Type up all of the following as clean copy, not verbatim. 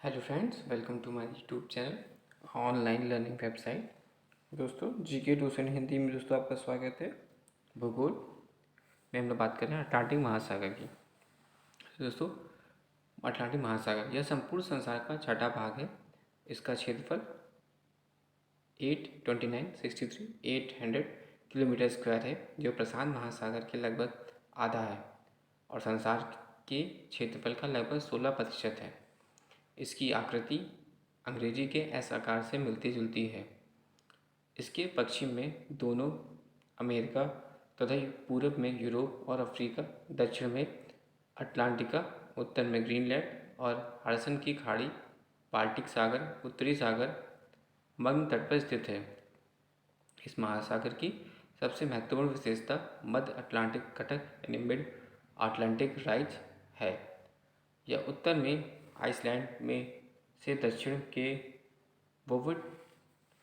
Hello friends, welcome to my YouTube channel online learning website. दोस्तों, GK tuition Hindi में दोस्तों आपका स्वागत है। भूगोल में हम लोग बात कर रहे हैं अटलांटिक महासागर की। दोस्तों, अटलांटिक महासागर यह संपूर्ण संसार का छठा भाग है। इसका क्षेत्रफल 800 किलोमीटर स्क्वायर है, जो प्रशांत महासागर के लगभग आधा है और संसार के क्षेत्रफल का लगभग 16% है। इसकी आकृति अंग्रेजी के एस आकार से मिलती जुलती है। इसके पश्चिम में दोनों अमेरिका तथा पूरब में यूरोप और अफ्रीका, दक्षिण में अटलांटिका, उत्तर में ग्रीनलैंड और हडसन की खाड़ी, बाल्टिक सागर, उत्तरी सागर मध्य तट पर स्थित है। इस महासागर की सबसे महत्वपूर्ण विशेषता मध्य अटलांटिक कटक यानी मिड अटलांटिक राइज है। यह उत्तर में आइसलैंड में से दक्षिण के वुवुड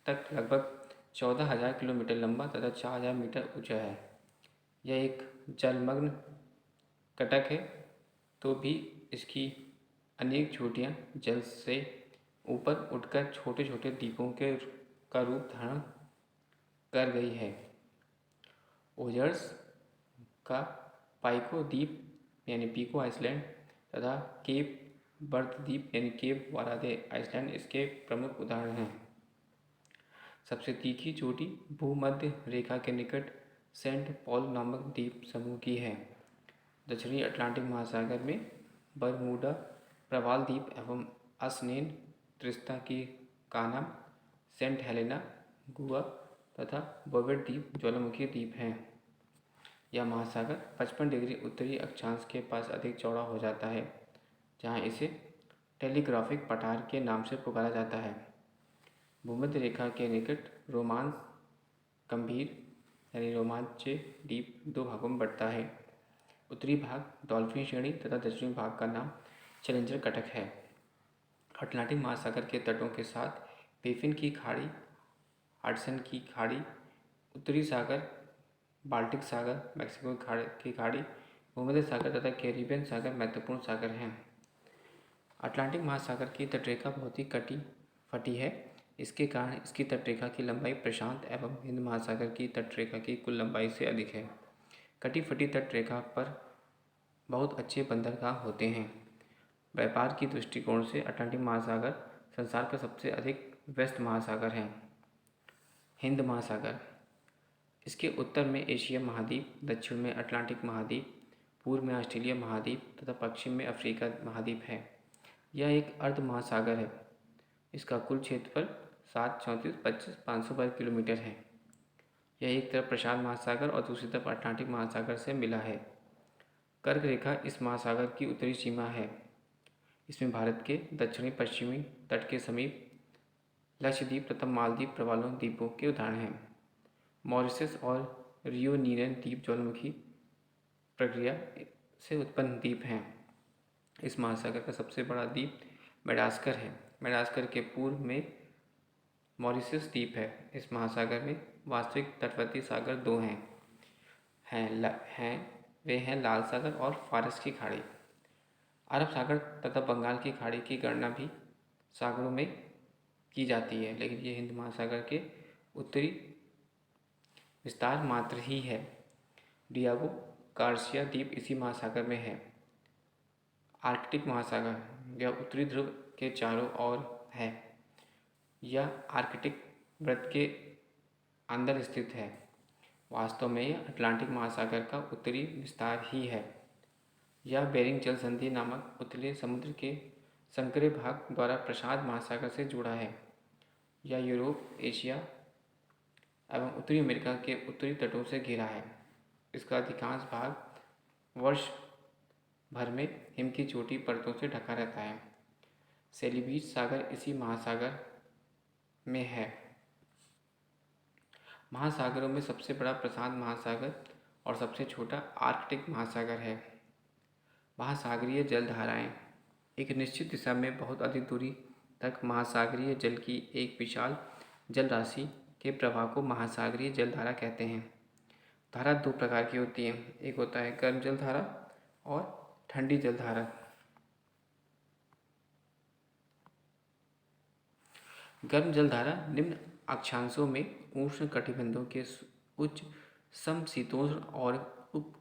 तक लगभग 14,000 किलोमीटर लंबा तथा 4,000 मीटर ऊंचा है। यह एक जलमग्न कटक है, तो भी इसकी अनेक चोटियाँ जल से ऊपर उठकर छोटे छोटे द्वीपों का रूप धारण कर गई है। ओजर्स का पाइको द्वीप यानी पिको आइसलैंड तथा केप बर्थ द्वीप यानी केप वरादे आइसलैंड इसके प्रमुख उदाहरण हैं। सबसे तीखी चोटी भूमध्य रेखा के निकट सेंट पॉल नामक द्वीप समूह की है। दक्षिणी अटलांटिक महासागर में बरमूडा प्रवाल द्वीप एवं अस्नेन त्रिस्ता की कानाम, सेंट हेलेना, गुआ तथा बोवेट द्वीप ज्वालामुखी द्वीप हैं। यह महासागर 55 डिग्री उत्तरी अक्षांश के पास अधिक चौड़ा हो जाता है, जहाँ इसे टेलीग्राफिक पठार के नाम से पुकारा जाता है। भूमध्य रेखा के निकट रोमांस गंभीर यानी रोमांचे द्वीप दो भागों में बढ़ता है। उत्तरी भाग डॉल्फिन श्रेणी तथा दक्षिणी भाग का नाम चैलेंजर कटक है। अटलांटिक महासागर के तटों के साथ बेफिन की खाड़ी, हडसन की खाड़ी, उत्तरी सागर, बाल्टिक सागर, मैक्सिको की खाड़ी, भूमध्य सागर तथा कैरिबियन सागर महत्वपूर्ण सागर हैं। अटलांटिक महासागर की तटरेखा बहुत ही कटी फटी है। इसके कारण इसकी तटरेखा की लंबाई प्रशांत एवं हिंद महासागर की तटरेखा की कुल लंबाई से अधिक है। कटी फटी तटरेखा पर बहुत अच्छे बंदरगाह होते हैं। व्यापार की दृष्टिकोण से अटलांटिक महासागर संसार का सबसे अधिक व्यस्त महासागर है। हिंद महासागर इसके उत्तर में एशिया महाद्वीप, दक्षिण में अटलांटिक महाद्वीप, पूर्व में ऑस्ट्रेलिया महाद्वीप तथा पश्चिम में अफ्रीका महाद्वीप है। यह एक अर्ध महासागर है। इसका कुल क्षेत्रफल 734,25,500 वर्ग किलोमीटर है। यह एक तरफ प्रशांत महासागर और दूसरी तरफ अटलांटिक महासागर से मिला है। कर्क रेखा इस महासागर की उत्तरी सीमा है। इसमें भारत के दक्षिणी पश्चिमी तट के समीप लक्षद्वीप तथा मालदीव प्रवालों द्वीपों के उदाहरण हैं। मॉरिशस और रियूनियन द्वीप ज्वालामुखी प्रक्रिया से उत्पन्न द्वीप हैं। इस महासागर का सबसे बड़ा द्वीप मेडागास्कर है। मेडागास्कर के पूर्व में मॉरिशस द्वीप है। इस महासागर में वास्तविक तटवर्ती सागर दो वे हैं लाल सागर और फारस की खाड़ी। अरब सागर तथा बंगाल की खाड़ी की गणना भी सागरों में की जाती है, लेकिन ये हिंद महासागर के उत्तरी विस्तार मात्र ही है। डियागो गार्सिया द्वीप इसी महासागर में है। आर्कटिक महासागर यह उत्तरी ध्रुव के चारों ओर है। यह आर्कटिक वृत्त के अंदर स्थित है। वास्तव में यह अटलांटिक महासागर का उत्तरी विस्तार ही है। यह बेरिंग जल संधि नामक उथले समुद्र के संकरे भाग द्वारा प्रशांत महासागर से जुड़ा है। यह यूरोप, एशिया एवं उत्तरी अमेरिका के उत्तरी तटों से घिरा है। इसका अधिकांश भाग वर्ष भर में हिम की छोटी परतों से ढका रहता है। सेलिबीज सागर इसी महासागर में है। महासागरों में सबसे बड़ा प्रशांत महासागर और सबसे छोटा आर्कटिक महासागर है। महासागरीय जलधाराएं एक निश्चित दिशा में बहुत अधिक दूरी तक महासागरीय जल की एक विशाल जल राशि के प्रवाह को महासागरीय जलधारा कहते हैं। धारा दो प्रकार की होती है, एक होता है गर्म जलधारा और ठंडी जलधारा। गर्म जलधारा निम्न अक्षांशों में उष्ण कटिबंधों के उच्च समशीतोष्ण और उप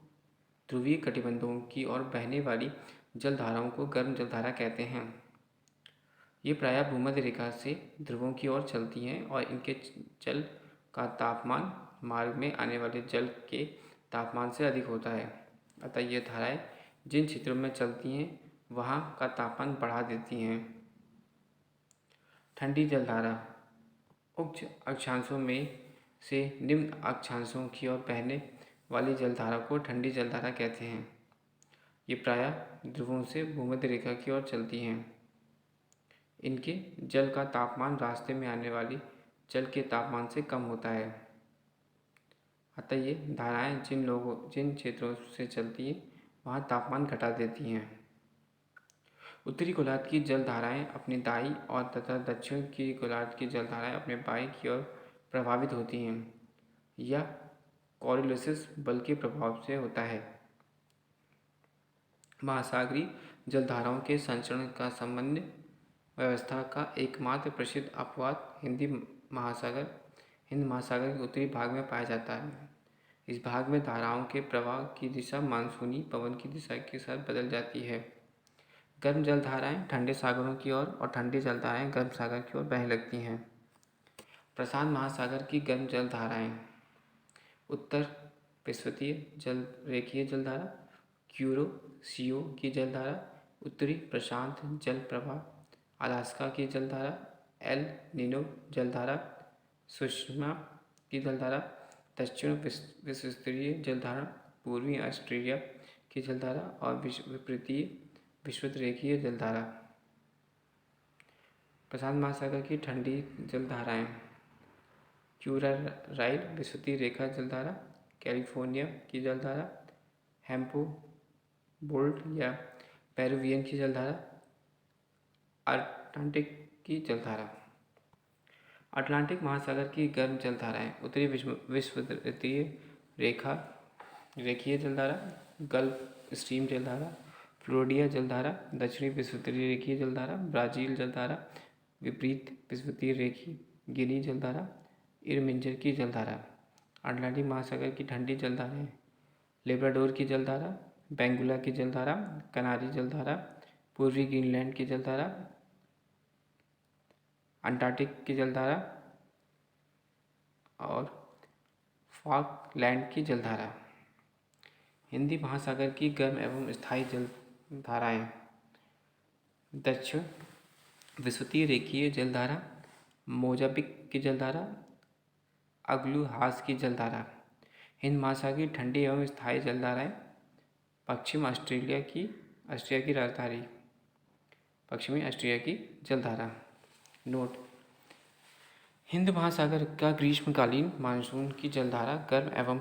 ध्रुवीय कटिबंधों की ओर बहने वाली जलधाराओं को गर्म जलधारा कहते हैं। ये प्रायः भूमध्य रेखा से ध्रुवों की ओर चलती हैं और इनके जल का तापमान मार्ग में आने वाले जल के तापमान से अधिक होता है। अतः ये धाराएं जिन क्षेत्रों में चलती हैं वहाँ का तापमान बढ़ा देती हैं। ठंडी जलधारा उच्च अक्षांशों में से निम्न अक्षांशों की ओर बहने वाली जलधारा को ठंडी जलधारा कहते हैं। ये प्रायः ध्रुवों से भूमध्य रेखा की ओर चलती हैं। इनके जल का तापमान रास्ते में आने वाली जल के तापमान से कम होता है। अतः ये धाराएं जिन क्षेत्रों से चलती हैं वहाँ तापमान घटा देती हैं। उत्तरी गोलार्ध की जल धाराएं अपनी दाईं और तथा दक्षिण की गोलार्ध की जल धाराएं अपने बाएं की ओर प्रभावित होती हैं। यह कोरियोलिस बल के प्रभाव से होता है। महासागरीय जलधाराओं के संचरण का सामान्य व्यवस्था का एकमात्र प्रसिद्ध अपवाद हिंद महासागर के उत्तरी भाग में पाया जाता है। इस भाग में धाराओं के प्रवाह की दिशा मानसूनी पवन की दिशा के साथ बदल जाती है। गर्म जलधाराएं ठंडे सागरों की ओर और ठंडी जलधाराएं गर्म सागर की ओर बहने लगती हैं। प्रशांत महासागर की गर्म जलधाराएं उत्तर विषुवतीय जल रेखीय जलधारा, क्यूरोसियो की जलधारा, उत्तरी प्रशांत जल प्रवाह, अलास्का की जलधारा, एल नीनो जलधारा, सुषमा की जलधारा, दक्षिण विषुवतीय जलधारा, पूर्वी ऑस्ट्रेलिया की जलधारा और विपरीतीय विषुवत रेखीय जलधारा। प्रशांत महासागर की ठंडी जलधाराएं क्यूराराइल विषुवतीय रेखा जलधारा, कैलिफोर्निया की जलधारा, हैम्बोल्ट या पेरुवियन की जलधारा, अटलांटिक की जलधारा। अटलांटिक महासागर की गर्म जलधाराएं उत्तरी विषुवतीय रेखीय जलधारा, गल्फ स्ट्रीम जलधारा, फ्लोरिडा जलधारा, दक्षिणी विषुवतीय रेखीय जलधारा, ब्राज़ील जलधारा, विपरीत विषुवतीय रेखीय गिनी जलधारा, इरमिंजर की जलधारा। अटलांटिक महासागर की ठंडी जलधाराएं लेब्राडोर की जलधारा, बेंगुला की जलधारा, कनारी जलधारा, पूर्वी ग्रीनलैंड की जलधारा, अंटार्कटिक की जलधारा और फॉकलैंड की जलधारा। हिंदी महासागर की गर्म एवं स्थायी जलधाराएं दक्षिण विषुवतीय रेखीय जलधारा, मोजाम्बिक की जलधारा, अग्लुहास की जलधारा। हिंद महासागर की ठंडी एवं स्थायी जलधाराएं पश्चिमी ऑस्ट्रेलिया की जलधारा। नोट: हिंद महासागर का ग्रीष्मकालीन मानसून की जलधारा गर्म एवं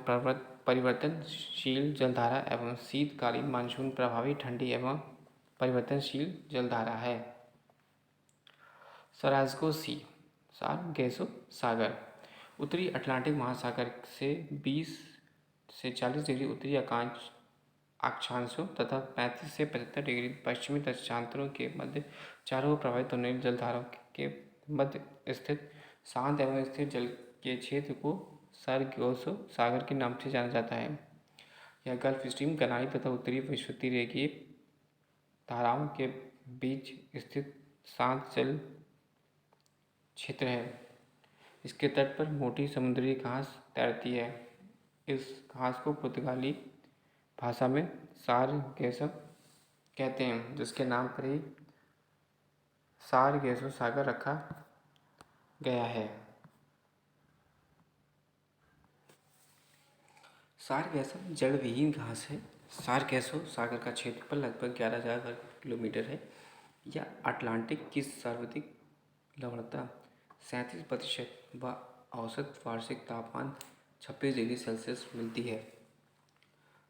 परिवर्तनशील जलधारा एवं शीतकालीन मानसून प्रभावी ठंडी एवं परिवर्तनशील जलधारा है। सरास्को सी सारगैसो सागर उत्तरी अटलांटिक महासागर से 20 से 40 डिग्री उत्तरी अक्षांशों तथा 35 से 75 डिग्री पश्चिमी देशांतरों के मध्य चारों ओर प्रवाहित होने वाली जलधाराओं के मध्य स्थित शांत एवं स्थिर जल के क्षेत्र को सारगैसो सागर के नाम से जाना जाता है। यह गल्फ स्ट्रीम, कनारी तथा उत्तरी विषुवतीय रेखीय धाराओं के बीच स्थित शांत जल क्षेत्र है। इसके तट पर मोटी समुद्री घास तैरती है। इस घास को पुर्तगाली भाषा में सारगैसो कहते हैं, जिसके नाम पर ही सारगैसो सागर रखा गया है। सारगैसो जड़ विहीन घास है। सारगैसो सागर का क्षेत्रफल लगभग 11,000 वर्ग किलोमीटर है। यह अटलांटिक की सर्वाधिक लवणता 37% व औसत वार्षिक तापमान 26 डिग्री सेल्सियस मिलती है।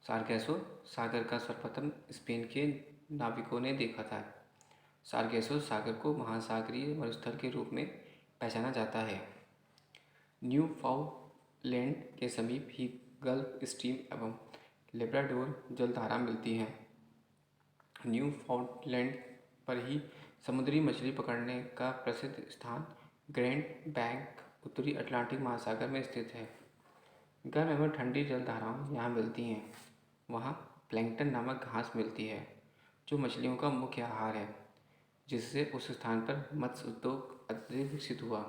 सारगैसो सागर का सर्वप्रथम स्पेन के नाविकों ने देखा था। सारगैसो सागर को महासागरीय मरुस्थल के रूप में पहचाना जाता है। न्यूफाउंडलैंड के समीप ही गल्फ स्ट्रीम एवं लेब्राडोर जलधारा मिलती हैं। न्यूफाउंडलैंड पर ही समुद्री मछली पकड़ने का प्रसिद्ध स्थान ग्रैंड बैंक उत्तरी अटलांटिक महासागर में स्थित है। गर्म एवं ठंडी जल धाराएं यहाँ मिलती हैं। वहाँ प्लैंकटन नामक घास मिलती है जो मछलियों का मुख्य आहार है, जिससे उस स्थान पर मत्स्य उद्योग अत्यधिक विकसित हुआ।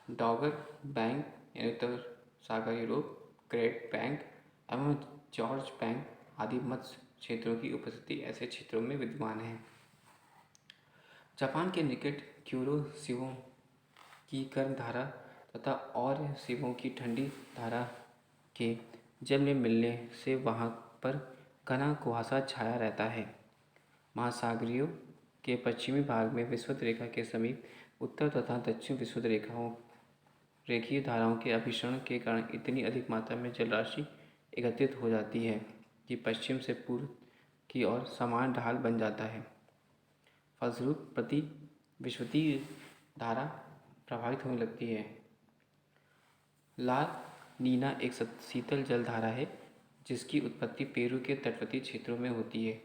डॉगर बैंक यानी उत्तर सागर यूरोप, ग्रेट बैंक एवं जॉर्ज बैंक आदि मत्स्य क्षेत्रों की उपस्थिति ऐसे क्षेत्रों में विद्यमान है। जापान के निकट क्यूरो सीवों की गर्म धारा तथा और सीवों की ठंडी धारा के जल में मिलने से वहाँ पर घना कुहासा छाया रहता है। महासागरीय के पश्चिमी भाग में विषुवत रेखा के समीप उत्तर तथा दक्षिण विषुवत रेखीय धाराओं के अभिसरण के कारण इतनी अधिक मात्रा में जल राशि एकत्रित हो जाती है कि पश्चिम से पूर्व की ओर समान ढाल बन जाता है। फलस्वरूप प्रति विषुवतीय धारा प्रभावित होने लगती है। लाल नीना एक शीतल जल धारा है जिसकी उत्पत्ति पेरू के तटवर्ती क्षेत्रों में होती है।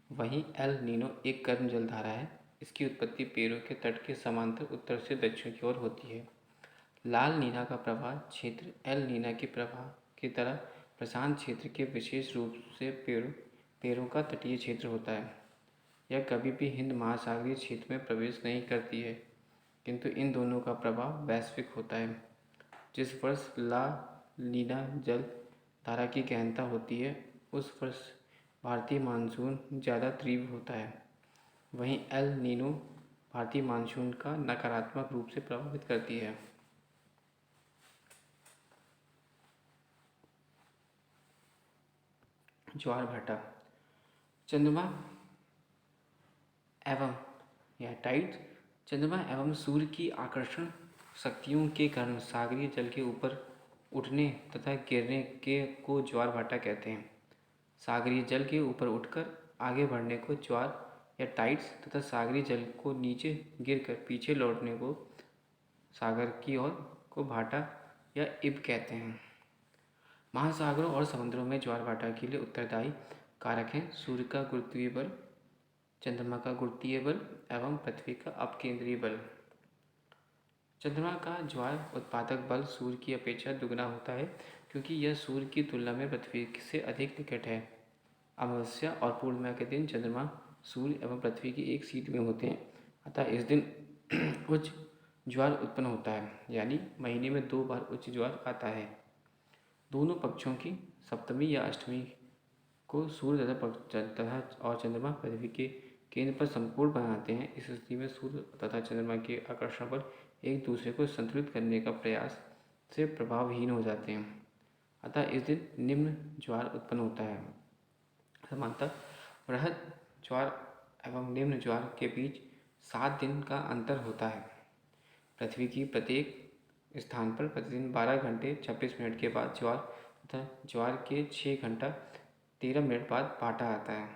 वहीं एल नीनो एक गर्म जल धारा है। इसकी उत्पत्ति पेरू के तट के समांतर उत्तर से दक्षिण की ओर होती है। लाल नीना का प्रवाह क्षेत्र एल नीना के प्रवाह की तरह प्रशांत क्षेत्र के विशेष रूप से पेरू का तटीय क्षेत्र होता है। यह कभी भी हिंद महासागरीय क्षेत्र में प्रवेश नहीं करती है, किंतु इन दोनों का प्रभाव वैश्विक होता है। जिस वर्ष ला नीना जल धारा की गहनता होती है उस वर्ष भारतीय मानसून ज़्यादा तीव्र होता है। वहीं एल नीनो भारतीय मानसून का नकारात्मक रूप से प्रभावित करती है। ज्वार भाटा चंद्रमा एवं या टाइड्स चंद्रमा एवं सूर्य की आकर्षण शक्तियों के कारण सागरीय जल के ऊपर उठने तथा गिरने के को ज्वार भाटा कहते हैं। सागरीय जल के ऊपर उठकर आगे बढ़ने को ज्वार या टाइड्स तथा सागरीय जल को नीचे गिरकर पीछे लौटने को सागर की ओर को भाटा या इब कहते हैं। महासागरों और समुद्रों में ज्वार भाटा के लिए उत्तरदायी कारक हैं सूर्य का गुरुत्वीय बल, चंद्रमा का गुरुत्वीय बल एवं पृथ्वी का अपकेंद्रीय बल। चंद्रमा का ज्वार उत्पादक बल सूर्य की अपेक्षा दुगना होता है क्योंकि यह सूर्य की तुलना में पृथ्वी से अधिक निकट है। अमावस्या और पूर्णिमा के दिन चंद्रमा सूर्य एवं पृथ्वी की एक सीध में होते हैं, अतः इस दिन उच्च ज्वार उत्पन्न होता है, यानी महीने में 2 बार उच्च ज्वार आता है। दोनों पक्षों की सप्तमी या अष्टमी को सूर्य तथा और चंद्रमा पृथ्वी के केंद्र पर समकोण बनाते हैं। इस स्थिति में सूर्य तथा चंद्रमा के आकर्षण बल एक दूसरे को संतुलित करने का प्रयास से प्रभावहीन हो जाते हैं, अतः इस दिन निम्न ज्वार उत्पन्न होता है। समांतर बृहद ज्वार एवं निम्न ज्वार के बीच 7 दिन का अंतर होता है। पृथ्वी की प्रत्येक स्थान पर प्रतिदिन 12 घंटे 26 मिनट के बाद ज्वार तथा ज्वार के 6 घंटा 13 मिनट बाद भाटा आता है।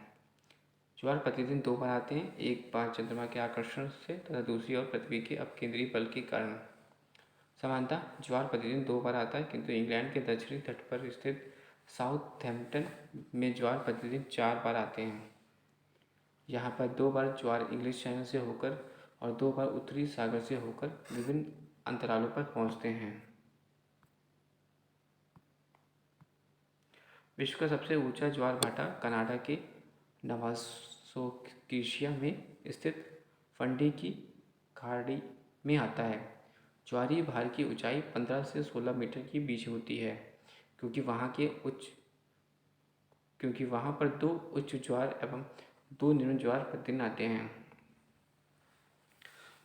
ज्वार प्रतिदिन 2 बार आते हैं, एक बार चंद्रमा के आकर्षण से तथा दूसरी ओर पृथ्वी के अपकेंद्रीय बल के कारण। समानतः ज्वार प्रतिदिन 2 बार आता है, किंतु इंग्लैंड के दक्षिणी तट पर स्थित साउथहैम्पटन में ज्वार प्रतिदिन 4 बार आते हैं। यहाँ पर 2 बार ज्वार इंग्लिश चैनल से होकर और 2 बार उत्तरी सागर से होकर विभिन्न अंतरालों पर पहुँचते हैं। विश्व का सबसे ऊंचा ज्वार भाटा कनाडा के नवास्कोशिया में स्थित फंडी की खाड़ी में आता है। ज्वारीय भार की ऊंचाई 15 से 16 मीटर के बीच होती है, क्योंकि वहाँ पर 2 उच्च ज्वार एवं 2 निम्न ज्वार प्रतिदिन आते हैं।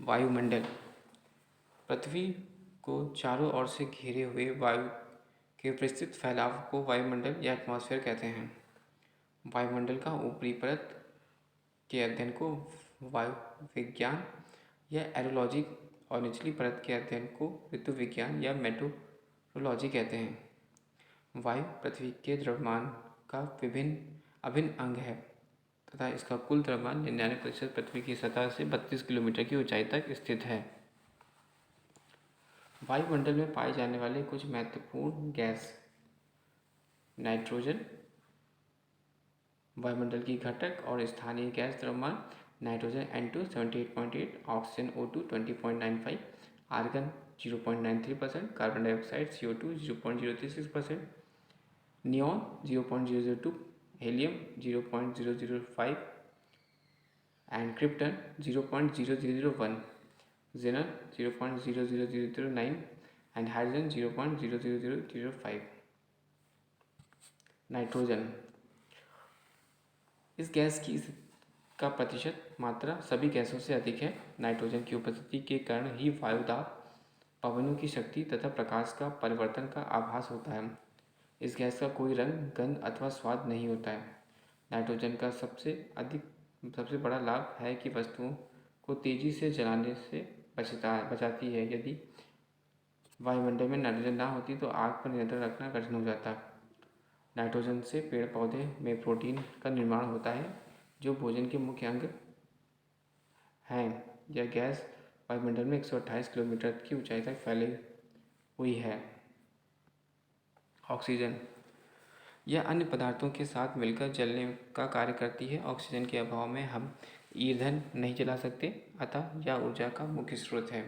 वायुमंडल पृथ्वी को चारों ओर से घेरे हुए वायु के विस्तृत फैलाव को वायुमंडल या एटमॉस्फेयर कहते हैं। वायुमंडल का ऊपरी परत के अध्ययन को वायु विज्ञान या एरोलॉजी और निचली परत के अध्ययन को ऋतु विज्ञान या मेट्रोलॉजी कहते हैं। वायु पृथ्वी के द्रव्यमान का अभिन्न अंग है तथा इसका कुल द्रव्यमान 99% पृथ्वी की सतह से 32 किलोमीटर की ऊंचाई तक स्थित है। वायुमंडल में पाए जाने वाले कुछ महत्वपूर्ण गैस नाइट्रोजन वायुमंडल की घटक और स्थानीय गैस द्रव्यमान nitrogen N2 78.8, oxygen O2 20.95 argon 0.93%, carbon dioxide CO2 0.036%, neon 0.002, helium 0.005 and krypton 0.0001, xenon 0.00009 and hydrogen 0.00005। Nitrogen, इस गैस की का प्रतिशत मात्रा सभी गैसों से अधिक है। नाइट्रोजन की उपस्थिति के कारण ही वायुदाब, पवनों की शक्ति तथा प्रकाश का परिवर्तन का आभास होता है। इस गैस का कोई रंग, गंध अथवा स्वाद नहीं होता है। नाइट्रोजन का सबसे बड़ा लाभ है कि वस्तुओं को तेजी से जलाने से बचाती है। यदि वायुमंडल में नाइट्रोजन ना होती तो आग पर नियंत्रण रखना कठिन हो जाता। नाइट्रोजन से पेड़ पौधे में प्रोटीन का निर्माण होता है, जो भोजन के मुख्य अंग हैं। यह गैस वायुमंडल में 128 किलोमीटर की ऊंचाई तक फैली हुई है। ऑक्सीजन, यह अन्य पदार्थों के साथ मिलकर जलने का कार्य करती है। ऑक्सीजन के अभाव में हम ईंधन नहीं जला सकते, अतः यह ऊर्जा का मुख्य स्रोत है।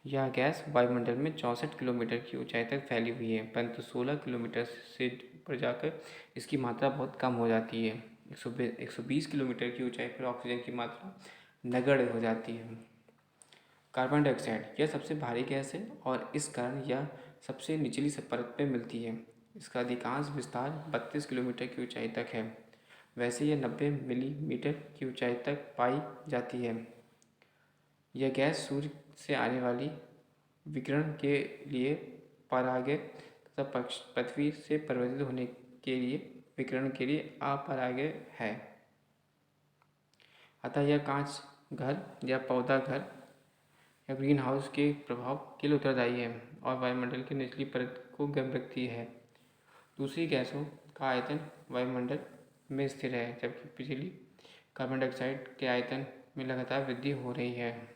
यह गैस वायुमंडल में 64 किलोमीटर की ऊंचाई तक फैली हुई है, परंतु 16 किलोमीटर से ऊपर जाकर इसकी मात्रा बहुत कम हो जाती है। 120 किलोमीटर की ऊंचाई पर ऑक्सीजन की मात्रा नगण्य हो जाती है। कार्बन डाइऑक्साइड, यह सबसे भारी गैस है और इस कारण यह सबसे निचली परत में मिलती है। इसका अधिकांश विस्तार 32 किलोमीटर की ऊंचाई तक है। वैसे यह 90 मिलीमीटर की ऊंचाई तक पाई जाती है। यह गैस सूर्य से आने वाली विकिरण के लिए परागय तथा पृथ्वी से परिवर्तित होने के लिए विकिरण के लिए अपरागय है। अतः यह कांच घर या पौधा घर या ग्रीन हाउस के प्रभाव के लिए उत्तरदायी है और वायुमंडल की निचली परत को गर्म रखती है। दूसरी गैसों का आयतन वायुमंडल में स्थिर है, जबकि पिछली कार्बन डाइऑक्साइड के आयतन में लगातार वृद्धि हो रही है।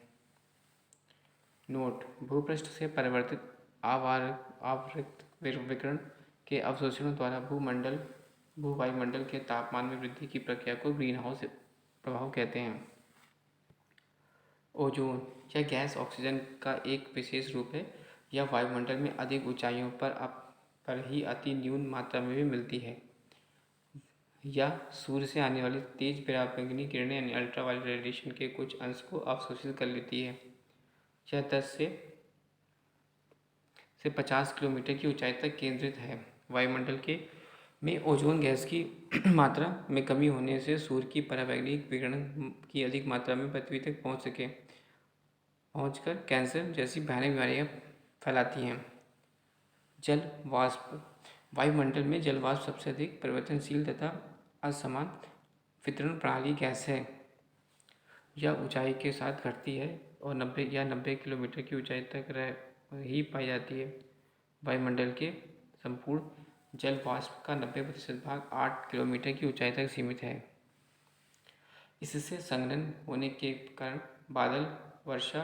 नोट: भूपृष्ठ से परिवर्तित आवर्त विकिरण के अवशोषण द्वारा वायुमंडल के तापमान में वृद्धि की प्रक्रिया को ग्रीन हाउस प्रभाव कहते हैं। ओजोन, यह गैस ऑक्सीजन का एक विशेष रूप है। यह वायुमंडल में अधिक ऊंचाइयों पर ही अति न्यून मात्रा में भी मिलती है। यह सूर्य से आने वाली तेज पराबैंगनी किरणें यानी अल्ट्रावायलेट रेडिएशन के कुछ अंश को अवशोषित कर लेती है। यह 10 से 50 किलोमीटर की ऊंचाई तक केंद्रित है। वायुमंडल में ओजोन गैस की मात्रा में कमी होने से सूर्य की पराबैंगनी विकिरण की अधिक मात्रा में पृथ्वी तक पहुंचकर कैंसर जैसी भयानक बीमारियां फैलाती हैं। जल वाष्प, वायुमंडल में जल वाष्प सबसे अधिक परिवर्तनशील तथा असमान वितरण प्रणाली गैस है। यह ऊंचाई के साथ घटती है और 90 किलोमीटर की ऊंचाई तक ही पाई जाती है। वायुमंडल के संपूर्ण जल वाष्प का 90% भाग 8 किलोमीटर की ऊंचाई तक सीमित है। इससे संघनन होने के कारण बादल, वर्षा,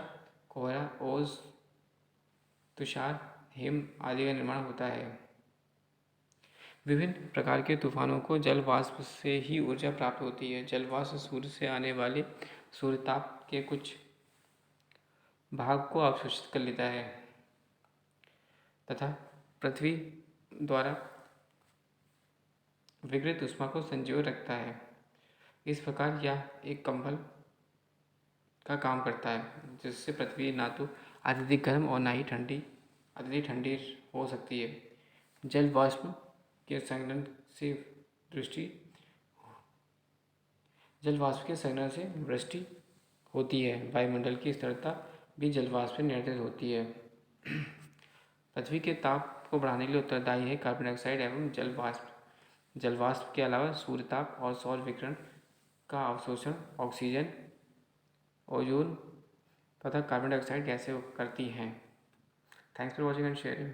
कोहरा, ओस, तुषार, हिम आदि का निर्माण होता है। विभिन्न प्रकार के तूफानों को जल वाष्प से ही ऊर्जा प्राप्त होती है। जल वाष्प सूर्य से आने वाले सूर्यताप के कुछ भाग को अवशोषित कर लेता है तथा पृथ्वी द्वारा विकिरित ऊष्मा को संजोए रखता है। इस प्रकार यह एक कंबल का काम करता है, जिससे पृथ्वी ना तो अत्यधिक गर्म और ना ही अत्यधिक ठंडी हो सकती है। जल वाष्प के संघनन से वृष्टि होती है। वायुमंडल की स्थिरता भी जल वाष्प से नियंत्रित होती है। पृथ्वी के ताप को बढ़ाने के लिए उत्तरदायी है कार्बन डाइऑक्साइड एवं जल वाष्प। जल वाष्प के अलावा सूर्यताप और सौर विकिरण का अवशोषण ऑक्सीजन, ओजोन तथा कार्बन डाइऑक्साइड गैसें करती हैं। Thanks for watching and sharing.